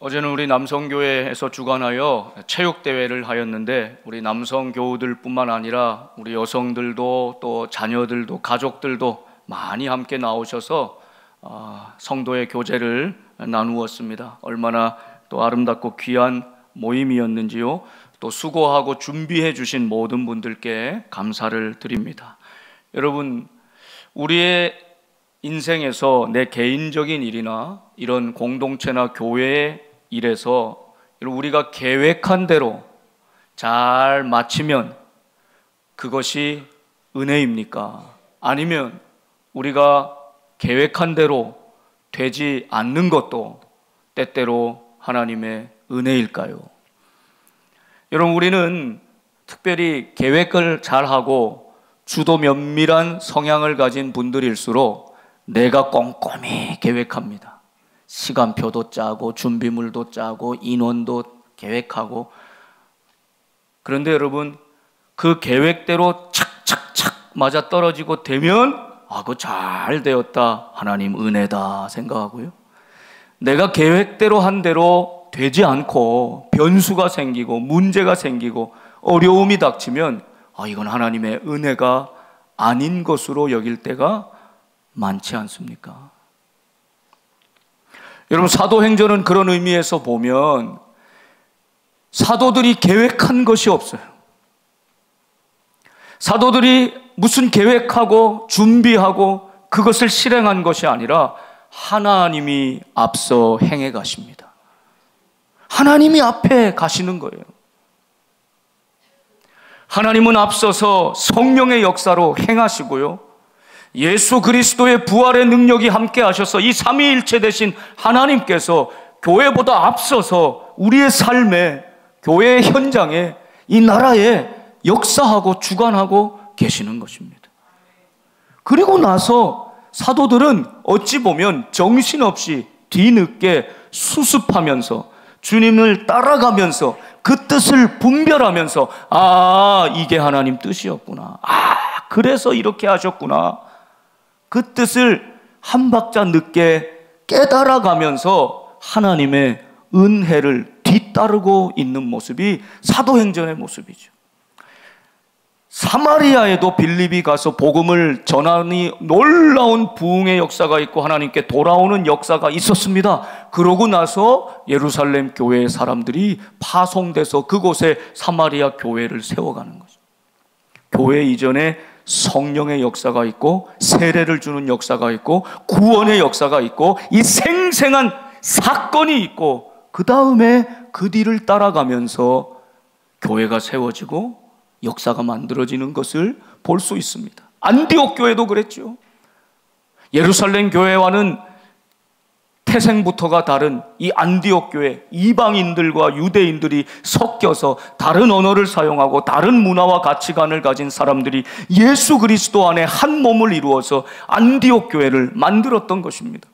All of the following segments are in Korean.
어제는 우리 남성교회에서 주관하여 체육대회를 하였는데 우리 남성 교우들뿐만 아니라 우리 여성들도 또 자녀들도 가족들도 많이 함께 나오셔서 성도의 교제를 나누었습니다. 얼마나 또 아름답고 귀한 모임이었는지요. 또 수고하고 준비해 주신 모든 분들께 감사를 드립니다. 여러분, 우리의 인생에서 내 개인적인 일이나 이런 공동체나 교회의 일에서 우리가 계획한 대로 잘 마치면 그것이 은혜입니까? 아니면 우리가 계획한 대로 되지 않는 것도 때때로 하나님의 은혜일까요? 여러분, 우리는 특별히 계획을 잘하고 주도 면밀한 성향을 가진 분들일수록 내가 꼼꼼히 계획합니다. 시간표도 짜고 준비물도 짜고 인원도 계획하고. 그런데 여러분, 그 계획대로 착착착 맞아떨어지고 되면 그거 잘 되었다, 하나님 은혜다 생각하고요. 내가 계획대로 한 대로 되지 않고 변수가 생기고 문제가 생기고 어려움이 닥치면 이건 하나님의 은혜가 아닌 것으로 여길 때가 많지 않습니까? 여러분, 사도행전은 그런 의미에서 보면 사도들이 계획한 것이 없어요. 사도들이 무슨 계획하고 준비하고 그것을 실행한 것이 아니라 하나님이 앞서 행해 가십니다. 하나님이 앞에 가시는 거예요. 하나님은 앞서서 성령의 역사로 행하시고요, 예수 그리스도의 부활의 능력이 함께 하셔서 이 삼위일체 되신 하나님께서 교회보다 앞서서 우리의 삶에, 교회의 현장에, 이 나라에 역사하고 주관하고 계시는 것입니다. 그리고 나서 사도들은 어찌 보면 정신없이 뒤늦게 수습하면서 주님을 따라가면서 그 뜻을 분별하면서 이게 하나님 뜻이었구나, 그래서 이렇게 하셨구나, 그 뜻을 한 박자 늦게 깨달아가면서 하나님의 은혜를 뒤따르고 있는 모습이 사도행전의 모습이죠. 사마리아에도 빌립이 가서 복음을 전하니 놀라운 부흥의 역사가 있고 하나님께 돌아오는 역사가 있었습니다. 그러고 나서 예루살렘 교회의 사람들이 파송돼서 그곳에 사마리아 교회를 세워가는 거죠. 교회 이전에 성령의 역사가 있고 세례를 주는 역사가 있고 구원의 역사가 있고 이 생생한 사건이 있고, 그 다음에 그 뒤를 따라가면서 교회가 세워지고 역사가 만들어지는 것을 볼 수 있습니다. 안디옥 교회도 그랬죠. 예루살렘 교회와는 태생부터가 다른 이 안디옥 교회, 이방인들과 유대인들이 섞여서 다른 언어를 사용하고 다른 문화와 가치관을 가진 사람들이 예수 그리스도 안에 한 몸을 이루어서 안디옥 교회를 만들었던 것입니다.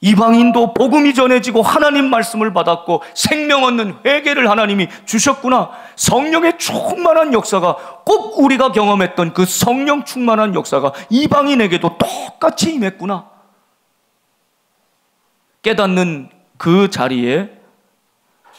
이방인도 복음이 전해지고 하나님 말씀을 받았고 생명 얻는 회개를 하나님이 주셨구나. 성령의 충만한 역사가, 꼭 우리가 경험했던 그 성령 충만한 역사가 이방인에게도 똑같이 임했구나. 깨닫는 그 자리에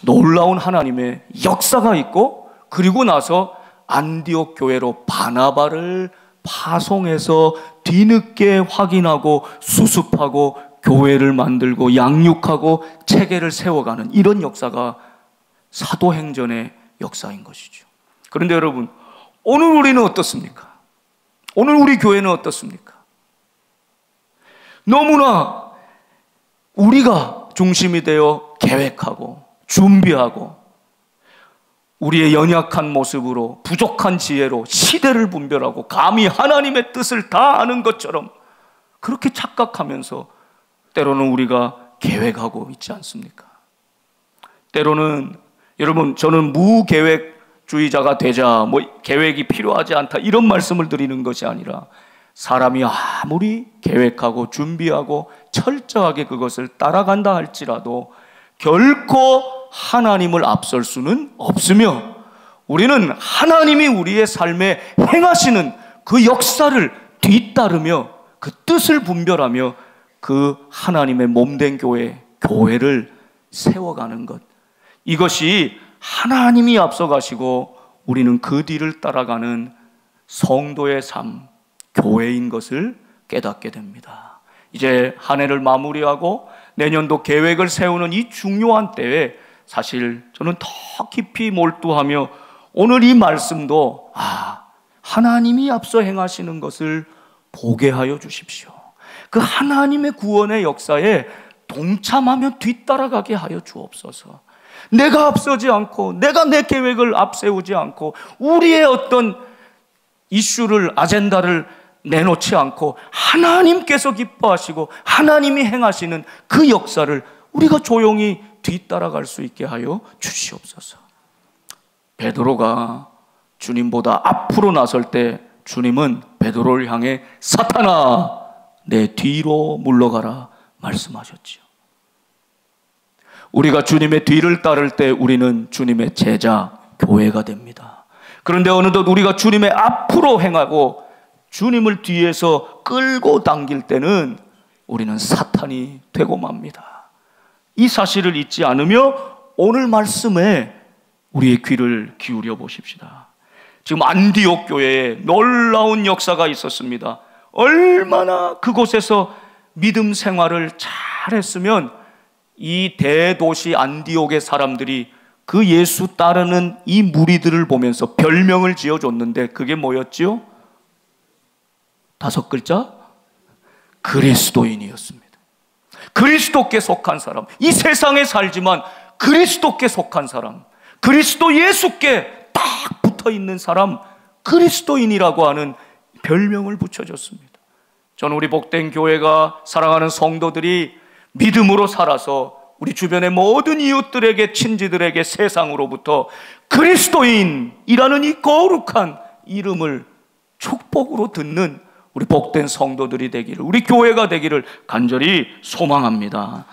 놀라운 하나님의 역사가 있고, 그리고 나서 안디옥 교회로 바나바를 파송해서 뒤늦게 확인하고 수습하고 교회를 만들고 양육하고 체계를 세워가는 이런 역사가 사도행전의 역사인 것이죠. 그런데 여러분, 오늘 우리는 어떻습니까? 오늘 우리 교회는 어떻습니까? 너무나 우리가 중심이 되어 계획하고 준비하고 우리의 연약한 모습으로 부족한 지혜로 시대를 분별하고 감히 하나님의 뜻을 다 아는 것처럼 그렇게 착각하면서 때로는 우리가 계획하고 있지 않습니까? 때로는, 여러분, 저는 무계획주의자가 되자, 계획이 필요하지 않다, 이런 말씀을 드리는 것이 아니라 사람이 아무리 계획하고 준비하고 철저하게 그것을 따라간다 할지라도 결코 하나님을 앞설 수는 없으며, 우리는 하나님이 우리의 삶에 행하시는 그 역사를 뒤따르며 그 뜻을 분별하며 그 하나님의 몸된 교회를 세워가는 것, 이것이 하나님이 앞서가시고 우리는 그 뒤를 따라가는 성도의 삶, 교회인 것을 깨닫게 됩니다. 이제 한 해를 마무리하고 내년도 계획을 세우는 이 중요한 때에 사실 저는 더 깊이 몰두하며 오늘 이 말씀도 하나님이 앞서 행하시는 것을 보게 하여 주십시오. 그 하나님의 구원의 역사에 동참하며 뒤따라가게 하여 주옵소서. 내가 앞서지 않고 내가 내 계획을 앞세우지 않고 우리의 어떤 이슈를, 아젠다를 내놓지 않고 하나님께서 기뻐하시고 하나님이 행하시는 그 역사를 우리가 조용히 뒤따라갈 수 있게 하여 주시옵소서. 베드로가 주님보다 앞으로 나설 때 주님은 베드로를 향해 사탄아 내 뒤로 물러가라 말씀하셨지요. 우리가 주님의 뒤를 따를 때 우리는 주님의 제자, 교회가 됩니다. 그런데 어느덧 우리가 주님의 앞으로 행하고 주님을 뒤에서 끌고 당길 때는 우리는 사탄이 되고 맙니다. 이 사실을 잊지 않으며 오늘 말씀에 우리의 귀를 기울여 보십시다. 지금 안디옥 교회에 놀라운 역사가 있었습니다. 얼마나 그곳에서 믿음 생활을 잘했으면 이 대도시 안디옥의 사람들이 그 예수 따르는 이 무리들을 보면서 별명을 지어줬는데 그게 뭐였지요? 5글자? 그리스도인이었습니다. 그리스도께 속한 사람, 이 세상에 살지만 그리스도께 속한 사람, 그리스도 예수께 딱 붙어있는 사람, 그리스도인이라고 하는 별명을 붙여줬습니다. 저는 우리 복된 교회가, 사랑하는 성도들이 믿음으로 살아서 우리 주변의 모든 이웃들에게, 친지들에게 세상으로부터 그리스도인이라는 이 거룩한 이름을 축복으로 듣는 우리 복된 성도들이 되기를, 우리 교회가 되기를 간절히 소망합니다.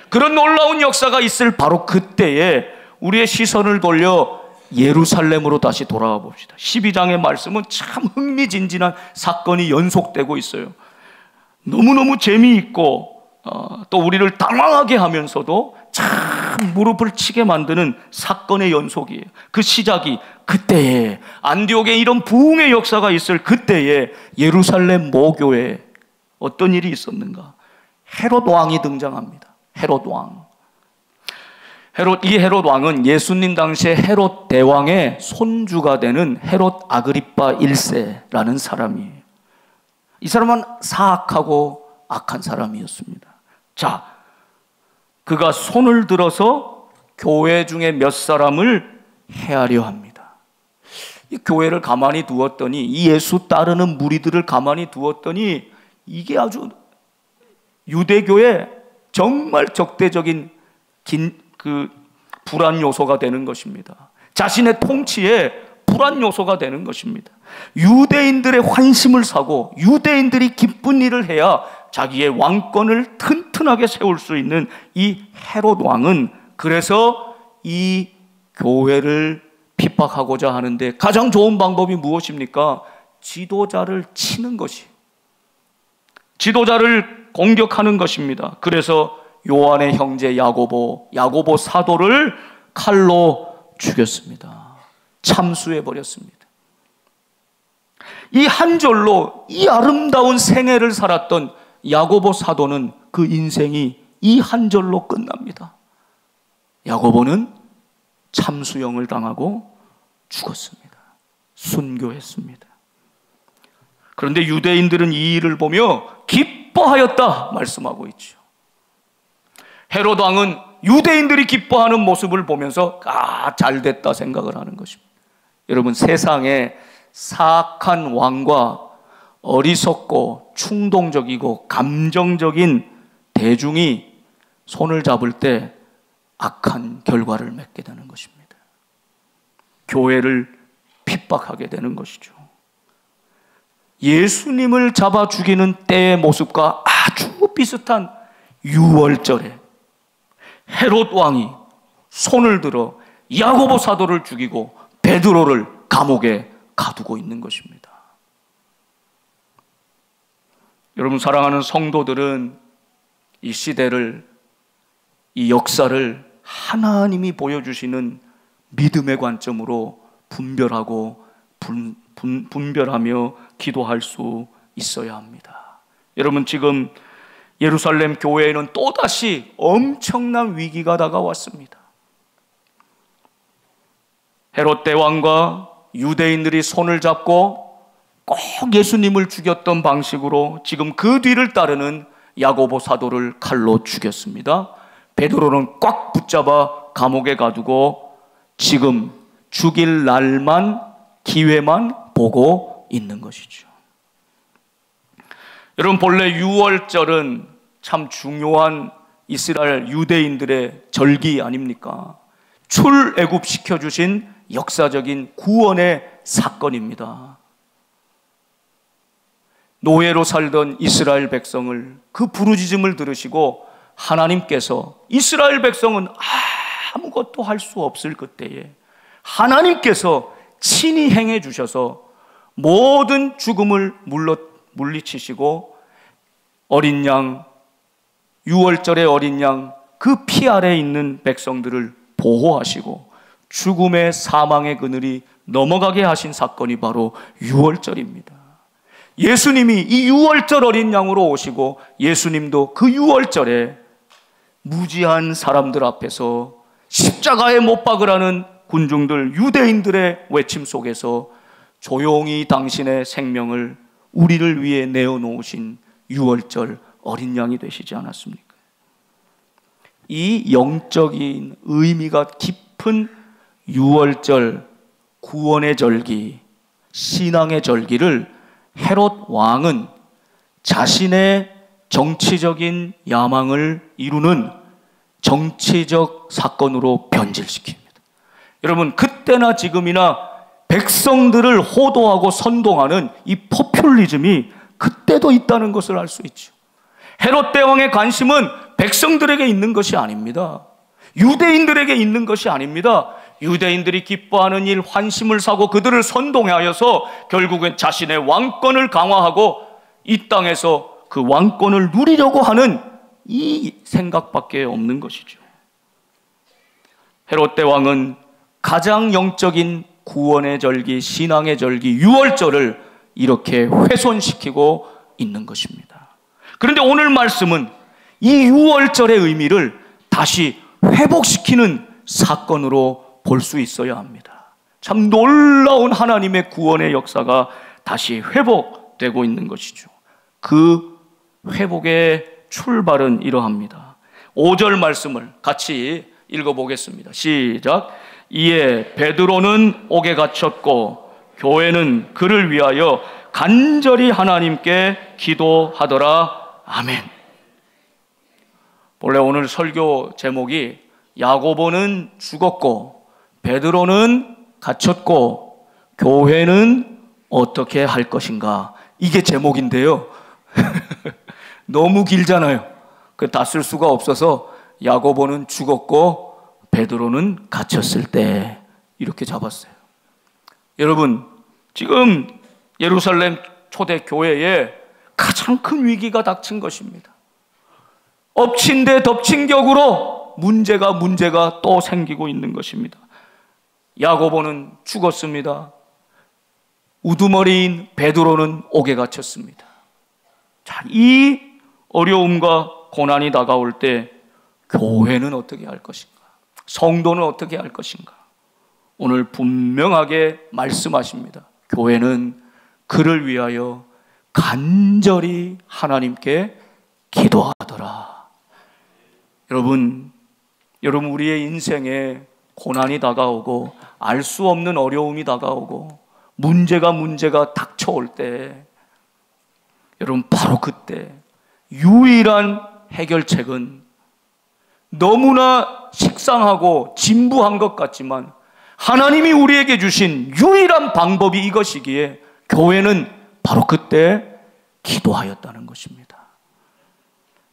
그런 놀라운 역사가 있을 바로 그때에 우리의 시선을 돌려 예루살렘으로 다시 돌아와 봅시다. 12장의 말씀은 참 흥미진진한 사건이 연속되고 있어요. 너무너무 재미있고 또 우리를 당황하게 하면서도 참 무릎을 치게 만드는 사건의 연속이에요. 그 시작이 그때에, 안디옥에 이런 부흥의 역사가 있을 그때에 예루살렘 모교에 어떤 일이 있었는가? 헤롯 왕이 등장합니다. 헤롯 왕. 이 헤롯 왕은 예수님 당시에 헤롯 대왕의 손주가 되는 헤롯 아그리파 1세라는 사람이에요. 이 사람은 사악하고 악한 사람이었습니다. 자, 그가 손을 들어서 교회 중에 몇 사람을 해하려 합니다. 이 교회를 가만히 두었더니, 이 예수 따르는 무리들을 가만히 두었더니 이게 아주 유대교의 정말 적대적인 불안 요소가 되는 것입니다. 자신의 통치에 불안 요소가 되는 것입니다. 유대인들의 환심을 사고 유대인들이 기쁜 일을 해야 자기의 왕권을 튼튼하게 세울 수 있는 이 헤롯 왕은 그래서 이 교회를 핍박하고자 하는데 가장 좋은 방법이 무엇입니까? 지도자를 치는 것이, 지도자를 공격하는 것입니다. 그래서 요한의 형제 야고보 사도를 칼로 죽였습니다. 참수해버렸습니다. 이 한 절로 이 아름다운 생애를 살았던 야고보 사도는 그 인생이 이 한 절로 끝납니다. 야고보는 참수형을 당하고 죽었습니다. 순교했습니다. 그런데 유대인들은 이 일을 보며 기뻐하였다 말씀하고 있죠. 헤롯 왕은 유대인들이 기뻐하는 모습을 보면서 잘됐다 생각을 하는 것입니다. 여러분, 세상에 사악한 왕과 어리석고 충동적이고 감정적인 대중이 손을 잡을 때 악한 결과를 맺게 되는 것입니다. 교회를 핍박하게 되는 것이죠. 예수님을 잡아 죽이는 때의 모습과 아주 비슷한 유월절에 헤롯 왕이 손을 들어 야고보 사도를 죽이고 베드로를 감옥에 가두고 있는 것입니다. 여러분, 사랑하는 성도들은 이 시대를 이 역사를 하나님이 보여주시는 믿음의 관점으로 분별하며 기도할 수 있어야 합니다. 여러분, 지금 예루살렘 교회에는 또다시 엄청난 위기가 다가왔습니다. 헤롯 대왕과 유대인들이 손을 잡고 꼭 예수님을 죽였던 방식으로 지금 그 뒤를 따르는 야고보 사도를 칼로 죽였습니다. 베드로는 꽉 붙잡아 감옥에 가두고 지금 죽일 날만, 기회만 보고 있는 것이죠. 여러분, 본래 유월절은 참 중요한 이스라엘 유대인들의 절기 아닙니까? 출애굽시켜 주신 역사적인 구원의 사건입니다. 노예로 살던 이스라엘 백성을, 그 부르짖음을 들으시고 하나님께서, 이스라엘 백성은 아무것도 할 수 없을 그때에 하나님께서 친히 행해 주셔서 모든 죽음을 물리치시고 어린 양, 유월절의 어린 양, 그 피 아래에 있는 백성들을 보호하시고 죽음의 사망의 그늘이 넘어가게 하신 사건이 바로 유월절입니다. 예수님이 이 유월절 어린 양으로 오시고 예수님도 그 유월절에 무지한 사람들 앞에서 십자가에 못 박으라는 군중들, 유대인들의 외침 속에서 조용히 당신의 생명을 우리를 위해 내어놓으신 유월절 어린 양이 되시지 않았습니까? 이 영적인 의미가 깊은 유월절, 구원의 절기, 신앙의 절기를 헤롯 왕은 자신의 정치적인 야망을 이루는 정치적 사건으로 변질시킵니다. 여러분, 그때나 지금이나 백성들을 호도하고 선동하는 이 포퓰리즘이 그때도 있다는 것을 알 수 있죠. 헤롯 대왕의 관심은 백성들에게 있는 것이 아닙니다. 유대인들에게 있는 것이 아닙니다. 유대인들이 기뻐하는 일, 환심을 사고 그들을 선동하여서 결국엔 자신의 왕권을 강화하고 이 땅에서 그 왕권을 누리려고 하는 이 생각밖에 없는 것이죠. 헤롯 대왕은 가장 영적인 구원의 절기, 신앙의 절기, 유월절을 이렇게 훼손시키고 있는 것입니다. 그런데 오늘 말씀은 이 유월절의 의미를 다시 회복시키는 사건으로 볼 수 있어야 합니다. 참 놀라운 하나님의 구원의 역사가 다시 회복되고 있는 것이죠. 그 회복의 출발은 이러합니다. 5절 말씀을 같이 읽어보겠습니다. 시작. 이에 베드로는 옥에 갇혔고 교회는 그를 위하여 간절히 하나님께 기도하더라. 아멘. 원래 오늘 설교 제목이 야고보는 죽었고 베드로는 갇혔고 교회는 어떻게 할 것인가, 이게 제목인데요. 너무 길잖아요. 다 쓸 수가 없어서 야고보는 죽었고 베드로는 갇혔을 때 이렇게 잡았어요. 여러분, 지금 예루살렘 초대 교회에 가장 큰 위기가 닥친 것입니다. 엎친 데 덮친 격으로 문제가 또 생기고 있는 것입니다. 야고보는 죽었습니다. 우두머리인 베드로는 옥에 갇혔습니다. 자, 이 어려움과 고난이 다가올 때 교회는 어떻게 할 것인가? 성도는 어떻게 할 것인가? 오늘 분명하게 말씀하십니다. 교회는 그를 위하여 간절히 하나님께 기도하더라. 여러분, 우리의 인생에 고난이 다가오고 알 수 없는 어려움이 다가오고 문제가 닥쳐올 때, 여러분, 바로 그때 유일한 해결책은 너무나 식상하고 진부한 것 같지만 하나님이 우리에게 주신 유일한 방법이 이것이기에 교회는 바로 그때 기도하였다는 것입니다.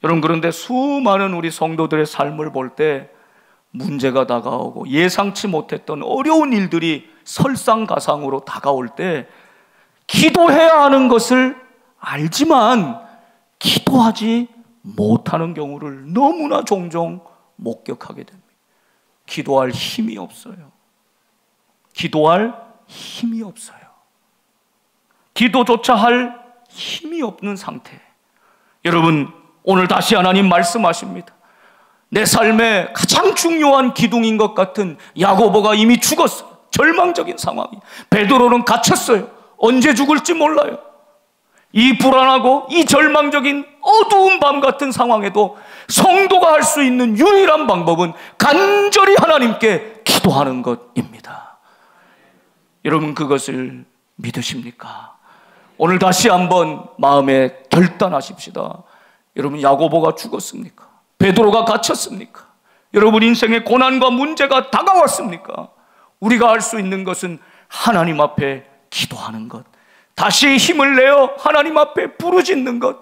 여러분, 그런데 수많은 우리 성도들의 삶을 볼 때 문제가 다가오고 예상치 못했던 어려운 일들이 설상가상으로 다가올 때 기도해야 하는 것을 알지만 기도하지 못하는 경우를 너무나 종종 목격하게 됩니다. 기도할 힘이 없어요. 기도할 힘이 없어요. 기도조차 할 힘이 없는 상태. 여러분, 오늘 다시 하나님 말씀하십니다. 내 삶의 가장 중요한 기둥인 것 같은 야고보가 이미 죽었어요. 절망적인 상황이. 베드로는 갇혔어요. 언제 죽을지 몰라요. 이 불안하고 이 절망적인 어두운 밤 같은 상황에도 성도가 할 수 있는 유일한 방법은 간절히 하나님께 기도하는 것입니다. 여러분, 그것을 믿으십니까? 오늘 다시 한번 마음에 결단하십시다. 여러분, 야고보가 죽었습니까? 베드로가 갇혔습니까? 여러분, 인생의 고난과 문제가 다가왔습니까? 우리가 할 수 있는 것은 하나님 앞에 기도하는 것, 다시 힘을 내어 하나님 앞에 부르짖는 것,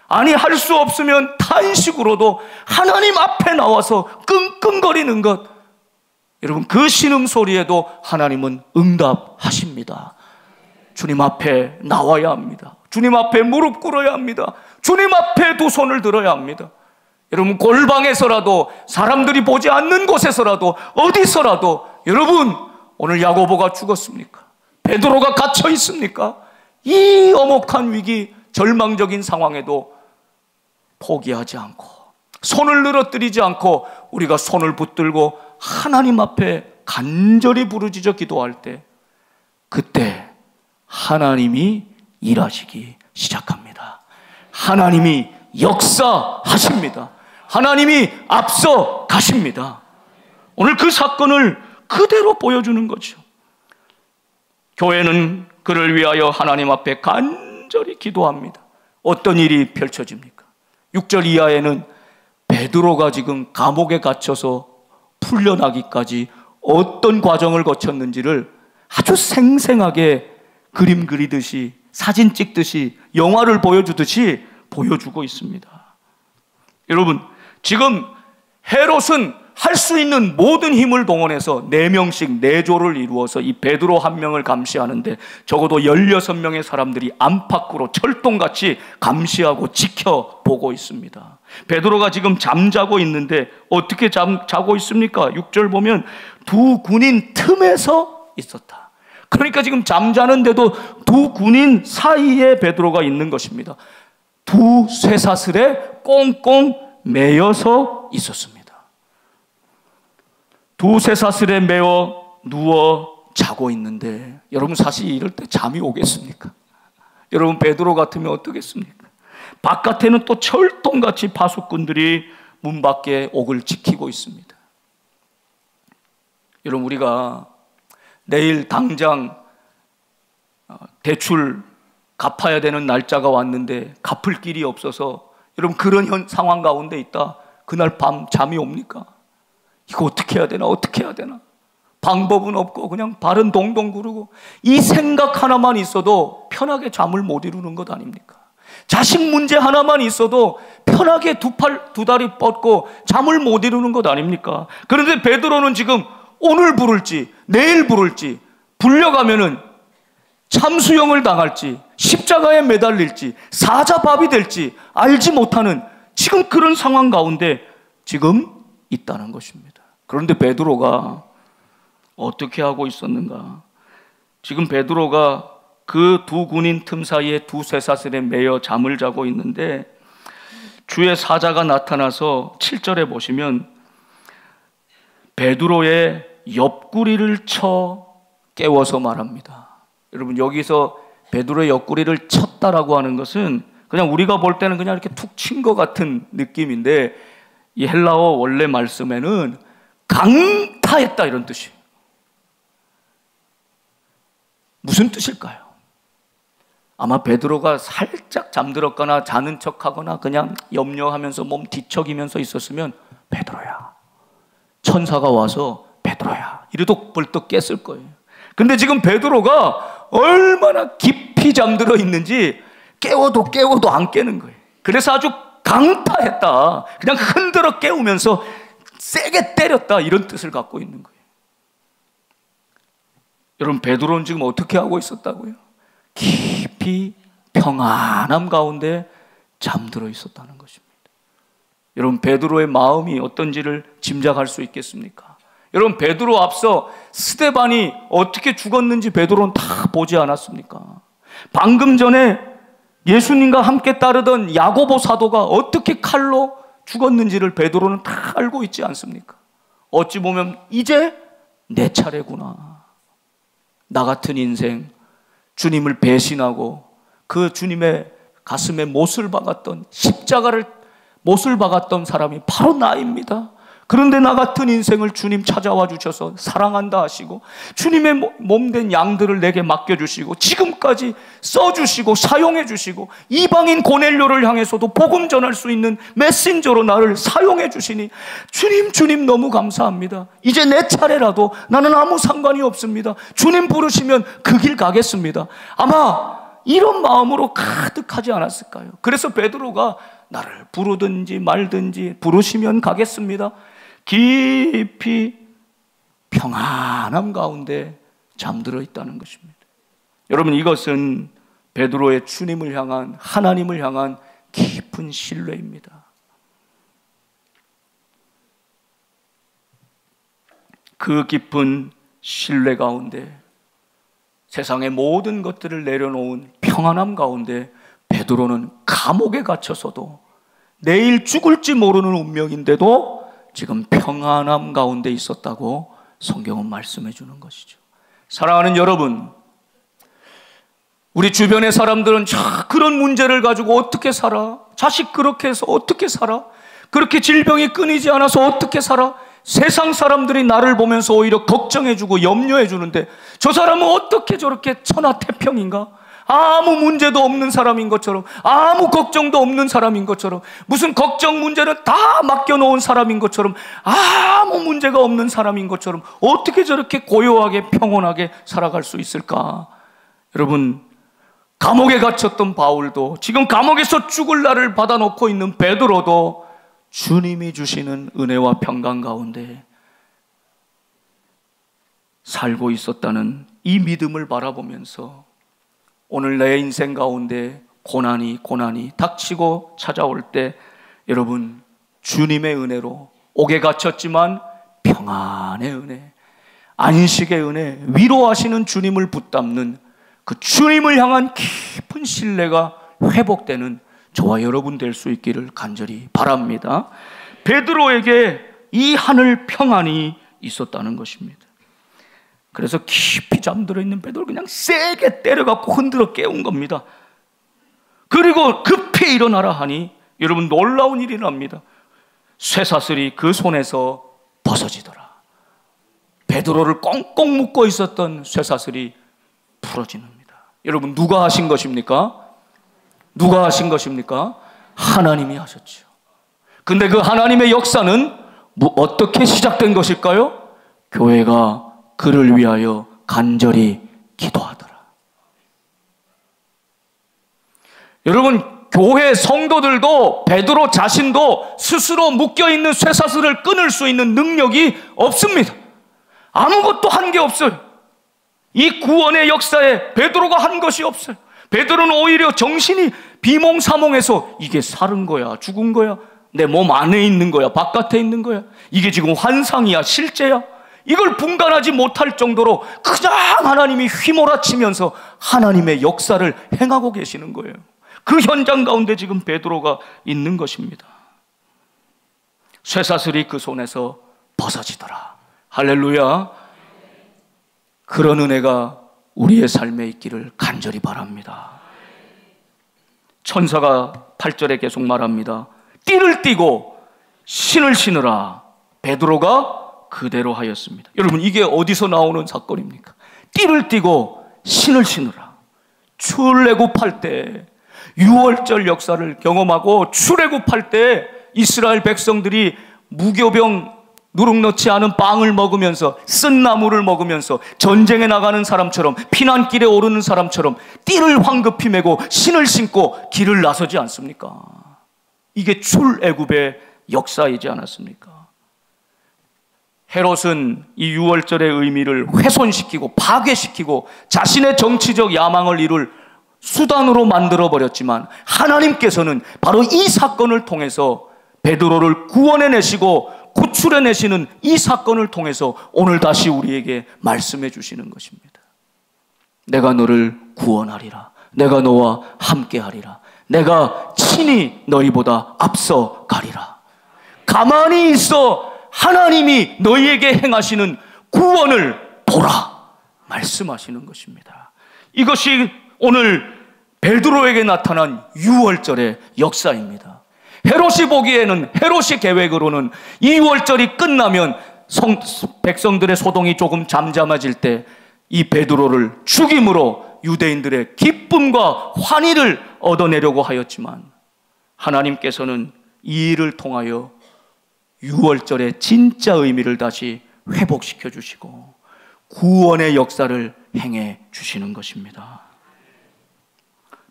아니 할 수 없으면 탄식으로도 하나님 앞에 나와서 끙끙거리는 것. 여러분, 그 신음소리에도 하나님은 응답하십니다. 주님 앞에 나와야 합니다. 주님 앞에 무릎 꿇어야 합니다. 주님 앞에 두 손을 들어야 합니다. 여러분, 골방에서라도, 사람들이 보지 않는 곳에서라도, 어디서라도, 여러분, 오늘 야고보가 죽었습니까? 베드로가 갇혀 있습니까? 이 엄혹한 위기, 절망적인 상황에도 포기하지 않고, 손을 늘어뜨리지 않고, 우리가 손을 붙들고 하나님 앞에 간절히 부르짖어 기도할 때, 그때 하나님이 일하시기 시작합니다. 하나님이 역사하십니다. 하나님이 앞서 가십니다. 오늘 그 사건을 그대로 보여주는 거죠. 교회는 그를 위하여 하나님 앞에 간절히 기도합니다. 어떤 일이 펼쳐집니까? 6절 이하에는 베드로가 지금 감옥에 갇혀서 풀려나기까지 어떤 과정을 거쳤는지를 아주 생생하게 그림 그리듯이, 사진 찍듯이, 영화를 보여주듯이 보여주고 있습니다. 여러분, 지금 헤롯은 할 수 있는 모든 힘을 동원해서 4명씩 4조를 이루어서 이 베드로 한 명을 감시하는데 적어도 16명의 사람들이 안팎으로 철동같이 감시하고 지켜보고 있습니다. 베드로가 지금 잠자고 있는데 어떻게 자고 있습니까? 6절 보면 두 군인 틈에서 있었다. 그러니까 지금 잠자는데도 두 군인 사이에 베드로가 있는 것입니다. 두 쇠사슬에 꽁꽁 매여서 있었습니다. 두 쇠사슬에 매어 누워 자고 있는데, 여러분, 사실 이럴 때 잠이 오겠습니까? 여러분, 베드로 같으면 어떻겠습니까? 바깥에는 또 철동같이 파수꾼들이 문 밖에 옥을 지키고 있습니다. 여러분, 우리가 내일 당장 대출 갚아야 되는 날짜가 왔는데 갚을 길이 없어서, 여러분, 그런 상황 가운데 있다. 그날 밤 잠이 옵니까? 이거 어떻게 해야 되나? 어떻게 해야 되나? 방법은 없고 그냥 발은 동동 구르고, 이 생각 하나만 있어도 편하게 잠을 못 이루는 것 아닙니까? 자식 문제 하나만 있어도 편하게 두 다리 뻗고 잠을 못 이루는 것 아닙니까? 그런데 베드로는 지금 오늘 부를지 내일 부를지, 불려가면은 참수형을 당할지 십자가에 매달릴지 사자밥이 될지 알지 못하는 지금 그런 상황 가운데 지금 있다는 것입니다. 그런데 베드로가 어떻게 하고 있었는가? 지금 베드로가 그 두 군인 틈 사이에 두 쇠사슬에 매여 잠을 자고 있는데, 주의 사자가 나타나서 7절에 보시면 베드로의 옆구리를 쳐 깨워서 말합니다. 여러분, 여기서 베드로의 옆구리를 쳤다라고 하는 것은 그냥 우리가 볼 때는 그냥 이렇게 툭 친 것 같은 느낌인데, 이 헬라어 원래 말씀에는 강타했다 이런 뜻이에요. 무슨 뜻일까요? 아마 베드로가 살짝 잠들었거나 자는 척하거나 그냥 염려하면서 몸 뒤척이면서 있었으면, 베드로야, 천사가 와서 베드로야 이래도 벌떡 깼을 거예요. 근데 지금 베드로가 얼마나 깊이 잠들어 있는지 깨워도 안 깨는 거예요. 그래서 아주 강타했다, 그냥 흔들어 깨우면서 세게 때렸다, 이런 뜻을 갖고 있는 거예요. 여러분, 베드로는 지금 어떻게 하고 있었다고요? 깊이 평안함 가운데 잠들어 있었다는 것입니다. 여러분, 베드로의 마음이 어떤지를 짐작할 수 있겠습니까? 여러분, 베드로 앞서 스데반이 어떻게 죽었는지 베드로는 다 보지 않았습니까? 방금 전에 예수님과 함께 따르던 야고보 사도가 어떻게 칼로 죽었는지를 베드로는 다 알고 있지 않습니까? 어찌 보면 이제 내 차례구나. 나 같은 인생, 주님을 배신하고 그 주님의 가슴에 못을 박았던, 십자가를 못을 박았던 사람이 바로 나입니다. 그런데 나 같은 인생을 주님 찾아와 주셔서 사랑한다 하시고 주님의 몸된 양들을 내게 맡겨주시고 지금까지 써주시고 사용해 주시고 이방인 고넬료를 향해서도 복음 전할 수 있는 메신저로 나를 사용해 주시니 주님 너무 감사합니다. 이제 내 차례라도 나는 아무 상관이 없습니다. 주님 부르시면 그 길 가겠습니다. 아마 이런 마음으로 가득하지 않았을까요? 그래서 베드로가 나를 부르든지 말든지 부르시면 가겠습니다. 깊이 평안함 가운데 잠들어 있다는 것입니다. 여러분, 이것은 베드로의 주님을 향한, 하나님을 향한 깊은 신뢰입니다. 그 깊은 신뢰 가운데 세상의 모든 것들을 내려놓은 평안함 가운데 베드로는 감옥에 갇혀서도 내일 죽을지 모르는 운명인데도 지금 평안함 가운데 있었다고 성경은 말씀해 주는 것이죠. 사랑하는 여러분, 우리 주변의 사람들은 그런 문제를 가지고 어떻게 살아? 자식 그렇게 해서 어떻게 살아? 그렇게 질병이 끊이지 않아서 어떻게 살아? 세상 사람들이 나를 보면서 오히려 걱정해 주고 염려해 주는데 저 사람은 어떻게 저렇게 천하태평인가? 아무 문제도 없는 사람인 것처럼, 아무 걱정도 없는 사람인 것처럼, 무슨 걱정 문제는 다 맡겨놓은 사람인 것처럼, 아무 문제가 없는 사람인 것처럼 어떻게 저렇게 고요하게 평온하게 살아갈 수 있을까? 여러분, 감옥에 갇혔던 바울도, 지금 감옥에서 죽을 날을 받아놓고 있는 베드로도 주님이 주시는 은혜와 평강 가운데 살고 있었다는 이 믿음을 바라보면서 오늘 내 인생 가운데 고난이 닥치고 찾아올 때 여러분, 주님의 은혜로 옥에 갇혔지만 평안의 은혜, 안식의 은혜, 위로하시는 주님을 붙잡는 그 주님을 향한 깊은 신뢰가 회복되는 저와 여러분 될 수 있기를 간절히 바랍니다. 베드로에게 이 하늘 평안이 있었다는 것입니다. 그래서 깊이 잠들어 있는 베드로를 그냥 세게 때려갖고 흔들어 깨운 겁니다. 그리고 급히 일어나라 하니 여러분, 놀라운 일이 납니다. 쇠사슬이 그 손에서 벗어지더라. 베드로를 꽁꽁 묶고 있었던 쇠사슬이 풀어지는니다. 여러분, 누가 하신 것입니까? 누가 하신 것입니까? 하나님이 하셨죠. 근데 그 하나님의 역사는 어떻게 시작된 것일까요? 교회가 그를 위하여 간절히 기도하더라. 여러분, 교회 성도들도 베드로 자신도 스스로 묶여있는 쇠사슬을 끊을 수 있는 능력이 없습니다. 아무것도 한 게 없어요. 이 구원의 역사에 베드로가 한 것이 없어요. 베드로는 오히려 정신이 비몽사몽해서 이게 살은 거야, 죽은 거야, 내 몸 안에 있는 거야, 바깥에 있는 거야, 이게 지금 환상이야, 실제야, 이걸 분간하지 못할 정도로 그냥 하나님이 휘몰아치면서 하나님의 역사를 행하고 계시는 거예요. 그 현장 가운데 지금 베드로가 있는 것입니다. 쇠사슬이 그 손에서 벗어지더라. 할렐루야. 그런 은혜가 우리의 삶에 있기를 간절히 바랍니다. 천사가 8절에 계속 말합니다. 띠를 띠고 신을 신으라. 베드로가 그대로 하였습니다. 여러분, 이게 어디서 나오는 사건입니까? 띠를 띠고 신을 신으라. 출애굽할 때, 유월절 역사를 경험하고 출애굽할 때 이스라엘 백성들이 무교병 누룩 넣지 않은 빵을 먹으면서, 쓴 나물을 먹으면서 전쟁에 나가는 사람처럼, 피난길에 오르는 사람처럼 띠를 황급히 메고 신을 신고 길을 나서지 않습니까? 이게 출애굽의 역사이지 않았습니까? 헤롯은 이 유월절의 의미를 훼손시키고 파괴시키고 자신의 정치적 야망을 이룰 수단으로 만들어버렸지만 하나님께서는 바로 이 사건을 통해서 베드로를 구원해내시고 구출해내시는 이 사건을 통해서 오늘 다시 우리에게 말씀해 주시는 것입니다. 내가 너를 구원하리라. 내가 너와 함께하리라. 내가 친히 너희보다 앞서 가리라. 가만히 있어 하나님이 너희에게 행하시는 구원을 보라 말씀하시는 것입니다. 이것이 오늘 베드로에게 나타난 유월절의 역사입니다. 헤롯이 보기에는, 헤롯의 계획으로는 이 유월절이 끝나면 백성들의 소동이 조금 잠잠해질 때 이 베드로를 죽임으로 유대인들의 기쁨과 환희를 얻어내려고 하였지만 하나님께서는 이 일을 통하여 유월절의 진짜 의미를 다시 회복시켜 주시고 구원의 역사를 행해 주시는 것입니다.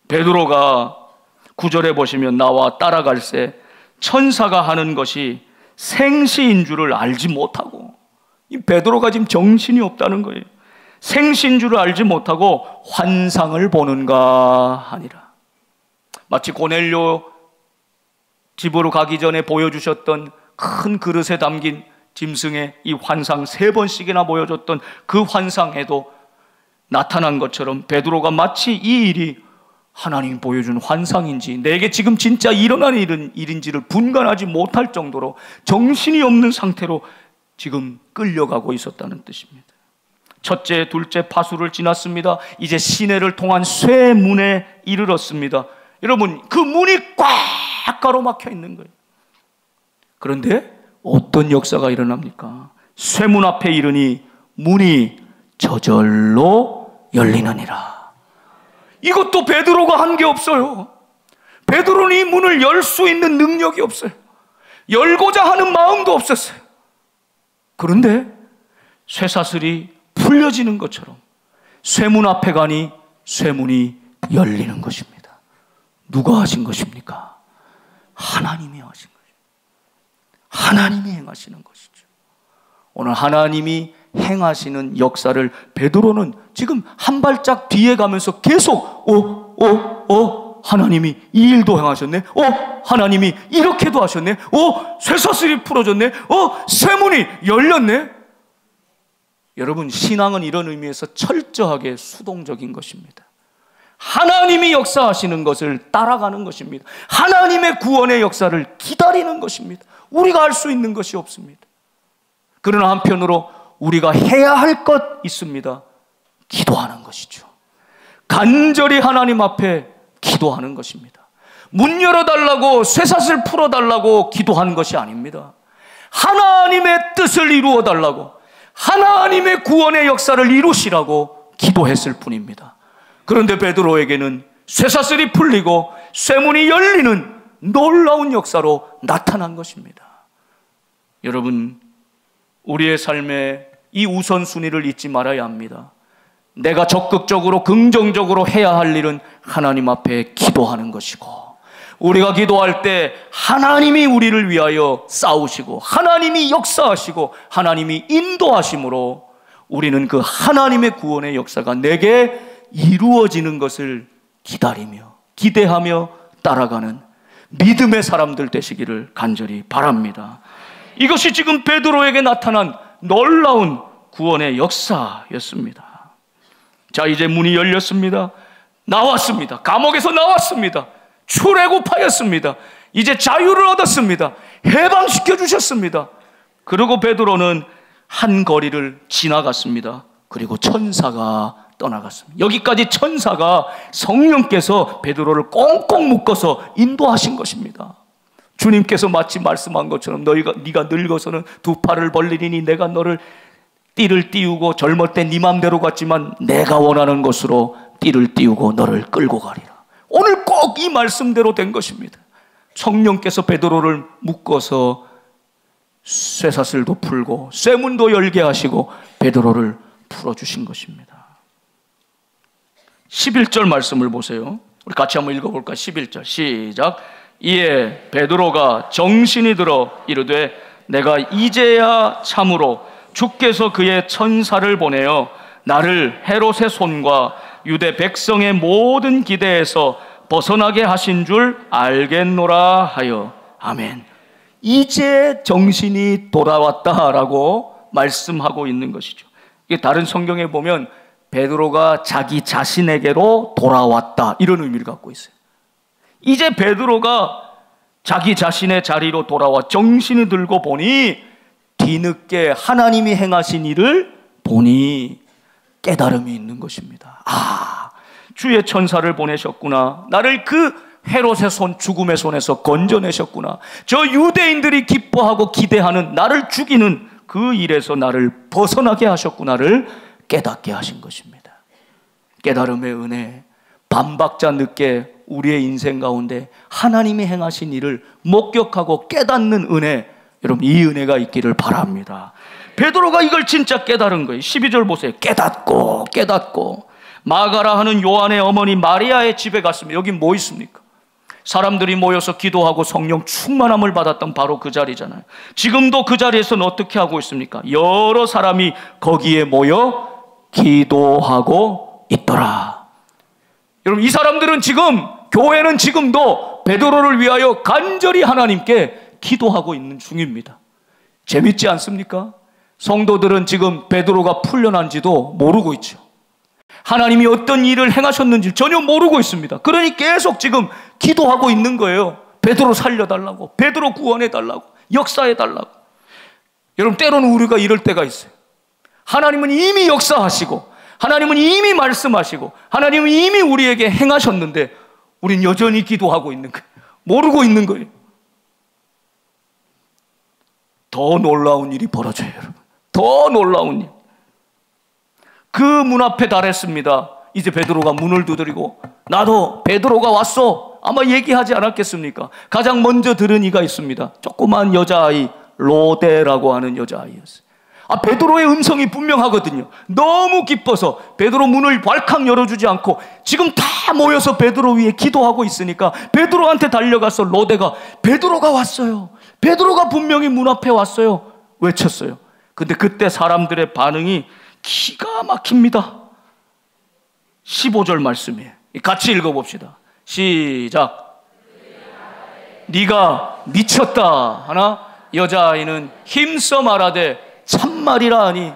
베드로가 9절에 보시면 나와 따라갈새 천사가 하는 것이 생시인 줄을 알지 못하고, 이 베드로가 지금 정신이 없다는 거예요. 생시인 줄을 알지 못하고 환상을 보는가 하니라. 마치 고넬료 집으로 가기 전에 보여주셨던 큰 그릇에 담긴 짐승의 이 환상 3번씩이나 보여줬던 그 환상에도 나타난 것처럼 베드로가 마치 이 일이 하나님이 보여준 환상인지 내게 지금 진짜 일어난 일인지를 분간하지 못할 정도로 정신이 없는 상태로 지금 끌려가고 있었다는 뜻입니다. 첫째, 둘째 파수를 지났습니다. 이제 시내를 통한 쇠문에 이르렀습니다. 여러분, 그 문이 꽉 가로막혀 있는 거예요. 그런데 어떤 역사가 일어납니까? 쇠문 앞에 이르니 문이 저절로 열리느니라. 이것도 베드로가 한 게 없어요. 베드로는 이 문을 열 수 있는 능력이 없어요. 열고자 하는 마음도 없었어요. 그런데 쇠사슬이 풀려지는 것처럼 쇠문 앞에 가니 쇠문이 열리는 것입니다. 누가 하신 것입니까? 하나님이 하신 것입니다. 하나님이 행하시는 것이죠. 오늘 하나님이 행하시는 역사를 베드로는 지금 한 발짝 뒤에 가면서 계속 하나님이 이 일도 행하셨네. 하나님이 이렇게도 하셨네. 쇠사슬이 풀어졌네. 쇠문이 열렸네. 여러분, 신앙은 이런 의미에서 철저하게 수동적인 것입니다. 하나님이 역사하시는 것을 따라가는 것입니다. 하나님의 구원의 역사를 기다리는 것입니다. 우리가 할 수 있는 것이 없습니다. 그러나 한편으로 우리가 해야 할 것 있습니다. 기도하는 것이죠. 간절히 하나님 앞에 기도하는 것입니다. 문 열어달라고, 쇠사슬 풀어달라고 기도하는 것이 아닙니다. 하나님의 뜻을 이루어달라고, 하나님의 구원의 역사를 이루시라고 기도했을 뿐입니다. 그런데 베드로에게는 쇠사슬이 풀리고 쇠문이 열리는 놀라운 역사로 나타난 것입니다. 여러분, 우리의 삶에 이 우선순위를 잊지 말아야 합니다. 내가 적극적으로 긍정적으로 해야 할 일은 하나님 앞에 기도하는 것이고, 우리가 기도할 때 하나님이 우리를 위하여 싸우시고 하나님이 역사하시고 하나님이 인도하심으로 우리는 그 하나님의 구원의 역사가 내게 이루어지는 것을 기다리며 기대하며 따라가는 믿음의 사람들 되시기를 간절히 바랍니다. 이것이 지금 베드로에게 나타난 놀라운 구원의 역사였습니다. 자, 이제 문이 열렸습니다. 나왔습니다. 감옥에서 나왔습니다. 출애굽하였습니다. 이제 자유를 얻었습니다. 해방시켜 주셨습니다. 그리고 베드로는 한 거리를 지나갔습니다. 그리고 천사가 떠나갔습니다. 여기까지 천사가 성령께서 베드로를 꽁꽁 묶어서 인도하신 것입니다. 주님께서 마치 말씀한 것처럼 네가 늙어서는 두 팔을 벌리니 내가 너를 띠를 띄우고 젊을 때 네 맘대로 갔지만 내가 원하는 곳으로 띠를 띄우고 너를 끌고 가리라. 오늘 꼭 이 말씀대로 된 것입니다. 성령께서 베드로를 묶어서 쇠사슬도 풀고 쇠문도 열게 하시고 베드로를 풀어주신 것입니다. 11절 말씀을 보세요. 우리 같이 한번 읽어볼까요? 11절 시작. 이에 베드로가 정신이 들어 이르되 내가 이제야 참으로 주께서 그의 천사를 보내어 나를 헤롯의 손과 유대 백성의 모든 기대에서 벗어나게 하신 줄 알겠노라 하여. 아멘. 이제 정신이 돌아왔다라고 말씀하고 있는 것이죠. 이게 다른 성경에 보면 베드로가 자기 자신에게로 돌아왔다 이런 의미를 갖고 있어요. 이제 베드로가 자기 자신의 자리로 돌아와 정신을 들고 보니 뒤늦게 하나님이 행하신 일을 보니 깨달음이 있는 것입니다. 아, 주의 천사를 보내셨구나. 나를 그 헤롯의 손, 죽음의 손에서 건져내셨구나. 저 유대인들이 기뻐하고 기대하는 나를 죽이는 그 일에서 나를 벗어나게 하셨구나를 깨닫게 하신 것입니다. 깨달음의 은혜, 반박자 늦게 우리의 인생 가운데 하나님이 행하신 일을 목격하고 깨닫는 은혜, 여러분 이 은혜가 있기를 바랍니다. 베드로가 이걸 진짜 깨달은 거예요. 12절 보세요. 깨닫고 마가라 하는 요한의 어머니 마리아의 집에 갔으면 여기 뭐 있습니까? 사람들이 모여서 기도하고 성령 충만함을 받았던 바로 그 자리잖아요. 지금도 그 자리에서는 어떻게 하고 있습니까? 여러 사람이 거기에 모여 기도하고 있더라. 여러분 이 사람들은 지금, 교회는 지금도 베드로를 위하여 간절히 하나님께 기도하고 있는 중입니다. 재밌지 않습니까? 성도들은 지금 베드로가 풀려난지도 모르고 있죠. 하나님이 어떤 일을 행하셨는지 전혀 모르고 있습니다. 그러니 계속 지금 기도하고 있는 거예요. 베드로 살려달라고, 베드로 구원해달라고, 역사해달라고. 여러분 때로는 우리가 이럴 때가 있어요. 하나님은 이미 역사하시고 하나님은 이미 말씀하시고 하나님은 이미 우리에게 행하셨는데 우린 여전히 기도하고 있는 거예요. 모르고 있는 거예요. 더 놀라운 일이 벌어져요, 여러분. 더 놀라운 일. 그 문 앞에 달했습니다. 이제 베드로가 문을 두드리고 나도 베드로가 왔어. 아마 얘기하지 않았겠습니까? 가장 먼저 들은 이가 있습니다. 조그만 여자아이 로데라고 하는 여자아이였어요. 베드로의 음성이 분명하거든요. 너무 기뻐서 베드로 문을 왈칵 열어주지 않고 지금 다 모여서 베드로 위에 기도하고 있으니까 베드로한테 달려가서 로데가 베드로가 왔어요. 베드로가 분명히 문 앞에 왔어요. 외쳤어요. 근데 그때 사람들의 반응이 기가 막힙니다. 15절 말씀이에요. 같이 읽어봅시다. 시작. 네가 미쳤다 하나 여자아이는 힘써 말하되 참말이라 하니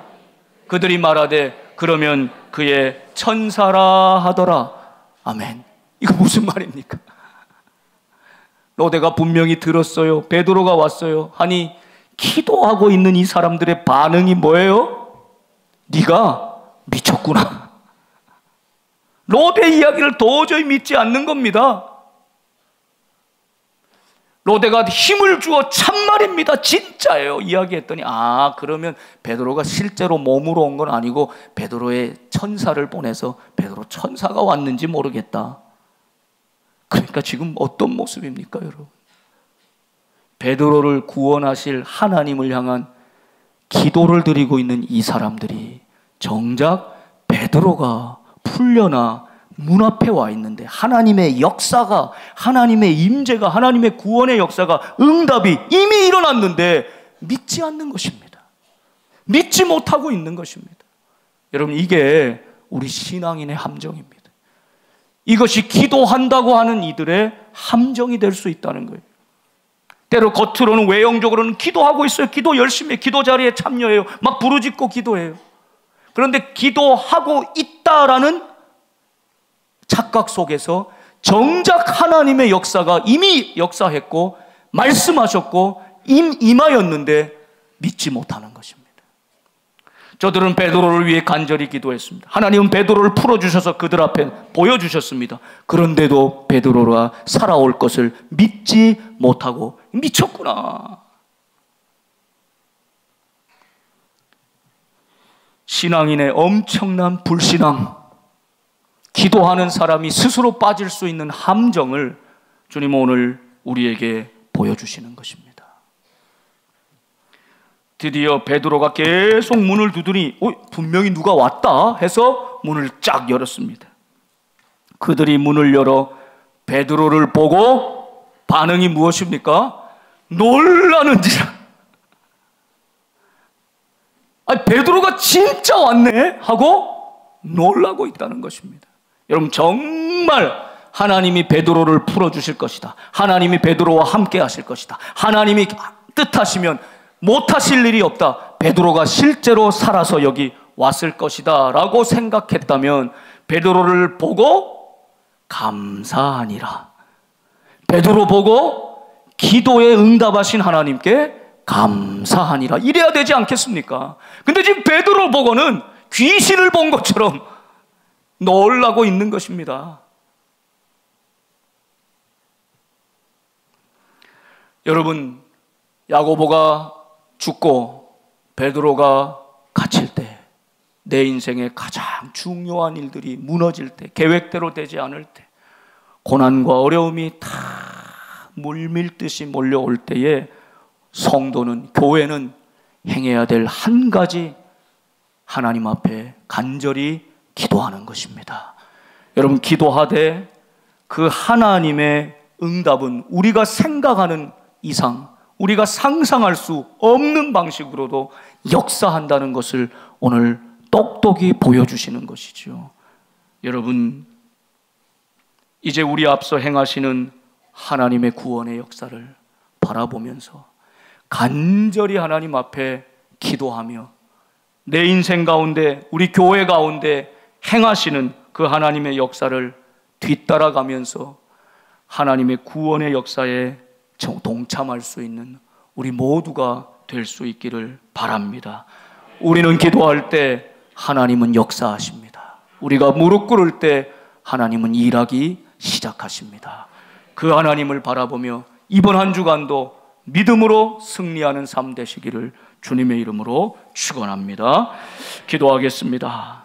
그들이 말하되 그러면 그의 천사라 하더라. 아멘. 이거 무슨 말입니까? 로데가 분명히 들었어요. 베드로가 왔어요 하니 기도하고 있는 이 사람들의 반응이 뭐예요? 네가 미쳤구나. 로데 이야기를 도저히 믿지 않는 겁니다. 로데가 힘을 주어 참말입니다. 진짜예요. 이야기했더니 그러면 베드로가 실제로 몸으로 온 건 아니고 베드로의 천사를 보내서 베드로 천사가 왔는지 모르겠다. 그러니까 지금 어떤 모습입니까, 여러분? 베드로를 구원하실 하나님을 향한 기도를 드리고 있는 이 사람들이 정작 베드로가 풀려나 문 앞에 와 있는데 하나님의 역사가, 하나님의 임재가, 하나님의 구원의 역사가, 응답이 이미 일어났는데 믿지 않는 것입니다. 믿지 못하고 있는 것입니다. 여러분 이게 우리 신앙인의 함정입니다. 이것이 기도한다고 하는 이들의 함정이 될 수 있다는 거예요. 때로 겉으로는 외형적으로는 기도하고 있어요. 기도 열심히 해요. 기도 자리에 참여해요. 막 부르짖고 기도해요. 그런데 기도하고 있다라는 착각 속에서 정작 하나님의 역사가 이미 역사했고 말씀하셨고 임하였는데 믿지 못하는 것입니다. 저들은 베드로를 위해 간절히 기도했습니다. 하나님은 베드로를 풀어주셔서 그들 앞에 보여주셨습니다. 그런데도 베드로가 살아올 것을 믿지 못하고 미쳤구나. 신앙인의 엄청난 불신앙, 기도하는 사람이 스스로 빠질 수 있는 함정을 주님은 오늘 우리에게 보여주시는 것입니다. 드디어 베드로가 계속 문을 두드니 분명히 누가 왔다 해서 문을 쫙 열었습니다. 그들이 문을 열어 베드로를 보고 반응이 무엇입니까? 놀라는지라. 베드로가 진짜 왔네 하고 놀라고 있다는 것입니다. 여러분 정말 하나님이 베드로를 풀어주실 것이다. 하나님이 베드로와 함께 하실 것이다. 하나님이 뜻하시면 못하실 일이 없다. 베드로가 실제로 살아서 여기 왔을 것이다 라고 생각했다면 베드로를 보고 감사하니라. 베드로 보고 기도에 응답하신 하나님께 감사하니라. 이래야 되지 않겠습니까? 근데 지금 베드로 보고는 귀신을 본 것처럼 놀라고 있는 것입니다. 여러분, 야고보가 죽고 베드로가 갇힐 때, 내 인생의 가장 중요한 일들이 무너질 때, 계획대로 되지 않을 때, 고난과 어려움이 다 물밀듯이 몰려올 때에 성도는, 교회는 행해야 될 한 가지 하나님 앞에 간절히 기도하는 것입니다. 여러분, 기도하되 그 하나님의 응답은 우리가 생각하는 이상, 우리가 상상할 수 없는 방식으로도 역사한다는 것을 오늘 똑똑히 보여주시는 것이죠. 여러분, 이제 우리 앞서 행하시는 하나님의 구원의 역사를 바라보면서 간절히 하나님 앞에 기도하며 내 인생 가운데, 우리 교회 가운데 행하시는 그 하나님의 역사를 뒤따라가면서 하나님의 구원의 역사에 동참할 수 있는 우리 모두가 될 수 있기를 바랍니다. 우리는 기도할 때 하나님은 역사하십니다. 우리가 무릎 꿇을 때 하나님은 일하기 시작하십니다. 그 하나님을 바라보며 이번 한 주간도 믿음으로 승리하는 삶 되시기를 주님의 이름으로 축원합니다. 기도하겠습니다.